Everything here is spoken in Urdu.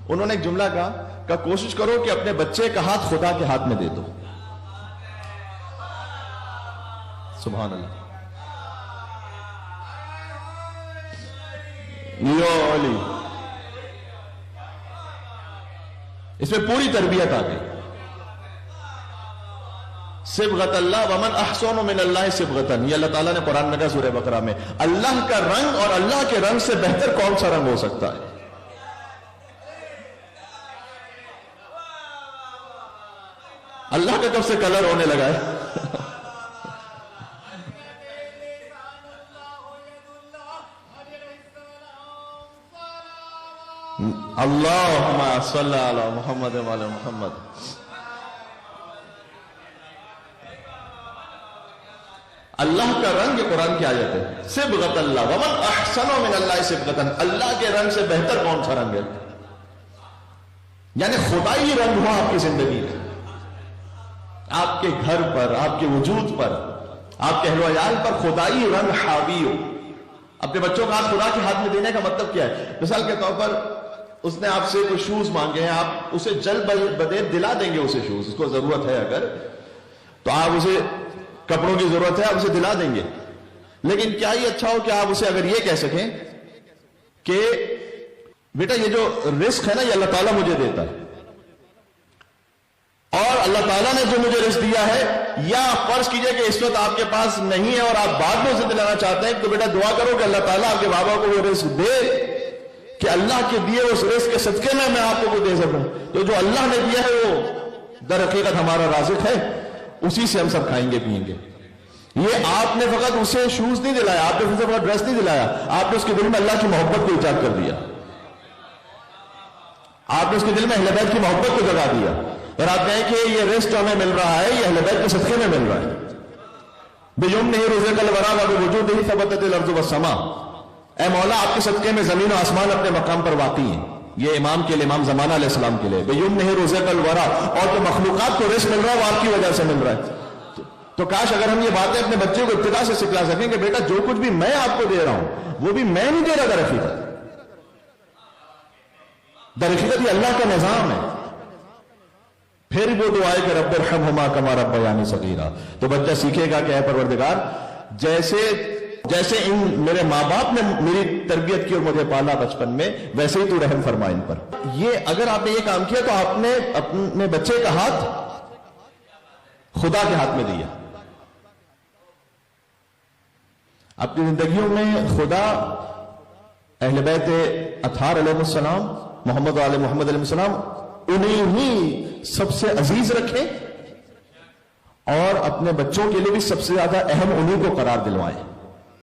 انہوں نے ایک جملہ کہا کہ کوشش کرو کہ اپنے بچے کا ہاتھ خدا کے ہاتھ میں دے دو. سبحان اللہ. اس میں پوری تربیت آ گئی. صبغت اللہ ومن احسن من اللہ صبغتن، یہ اللہ تعالیٰ نے قرآن میں کہا سورہ بقرہ میں. اللہ کا رنگ اور اللہ کے رنگ سے بہتر کون سا رنگ ہو سکتا ہے؟ اللہ کا کب سے کلر ہونے لگا ہے؟ اللہم صلی علی محمد وعلی محمد. اللہ کا رنگ یہ قرآن کی آیت ہے. صبغت اللہ ومن احسن من اللہ صبغتن، اللہ کے رنگ سے بہتر کون سا رنگ ہے؟ یعنی خدائی رنگ ہوا آپ کی زندگی میں، آپ کے گھر پر، آپ کے وجود پر، آپ کے اہل و عیال پر خدائی رنگ حاوی ہو. اپنے بچوں کا ہاتھ خدا کے ہاتھ میں دینے کا مطلب کیا ہے؟ مثال کے طور پر اس نے آپ سے کوئی شوز مانگے ہیں، آپ اسے جلد بدیر دلا دیں گے. اسے شوز، اس کو ضرورت ہے اگر تو آپ اسے، کپڑوں کی ضرورت ہے آپ اسے دلا دیں گے. لیکن کیا یہ اچھا ہو کہ آپ اسے اگر یہ کہہ سکیں کہ بیٹا یہ جو رزق ہے نا یہ اللہ تعالیٰ مجھے دیتا ہے، اور اللہ تعالیٰ نے جو مجھے رزق دیا ہے، یا فرض کیجئے کہ اس وقت آپ کے پاس نہیں ہے اور آپ بعد میں اسے دلانا چاہتے ہیں، تو بیٹا دعا کرو کہ اللہ تعالیٰ آپ کے بابا کو وہ رزق دے کہ اللہ کے دیے اس رزق کے صدقے میں آپ کو دے سکوں. تو جو اللہ نے دیا ہے وہ در حقیقت ہمارا رازق ہے، اسی سے ہم سب کھائیں گے پیئیں گے. یہ آپ نے فقط اسے شوز نہیں دلایا، آپ نے اسے فقط ڈریس نہیں دلایا، آپ نے اس کے دل میں اللہ کی محبت کو ایجاد کر دیا. آپ نے اس کے دل میں اہل بیت کی محبت کو جگا دیا، اور آپ کہیں کہ یہ رزق ہمیں مل رہا ہے یہ اہل بیت کے صدقے میں مل رہا ہے. بِيُمْنِهِ رُزِقَ الْوَرَىٰ وَبِوُجُودِهِ ثَبَتَتِ الْأَرْضُ وَالسَّمَاءُ. اے مولا آپ کے صدقے میں زمین و آسمان اپنے مقام پر واقع ہیں. یہ امام کے لیے، امام زمانہ علیہ السلام کے لیے. بِيُمْنِهِ رُزِقَ الْوَرَىٰ، اور جو مخلوقات کو رزق مل رہا ہے وہ آپ کی وجہ سے مل رہا ہے. تو کاش اگر ہم یہ باتیں اپنے بچے کو ابتدا سے سکھلا سکیں کہ بیٹا جو کچھ بھی میں آپ کو دے رہا ہوں وہ بھی میں نہیں دے رہا در حقیقت. در حقیقت یہ اللہ کا نظام ہے. پھر وہ دعائے کہ رب ارحمہما کما ربیانی صغیرا. تو بچہ سیکھے گا کہ اے پروردگار جیسے ان میرے ماں باپ نے میری تربیت کی اور مجھے پالا بچپن میں، ویسے ہی تو رحم فرما ان پر. یہ اگر آپ نے یہ کام کیا تو آپ نے اپنے بچے کا ہاتھ خدا کے ہاتھ میں دیا. اپنی زندگیوں میں خدا اہل بیت اطہار علیہ السلام، محمد و آل محمد علیہ السلام، انہیں ہی سب سے عزیز رکھیں، اور اپنے بچوں کے لیے بھی سب سے زیادہ اہم انہیں کو قرار دلوائیں.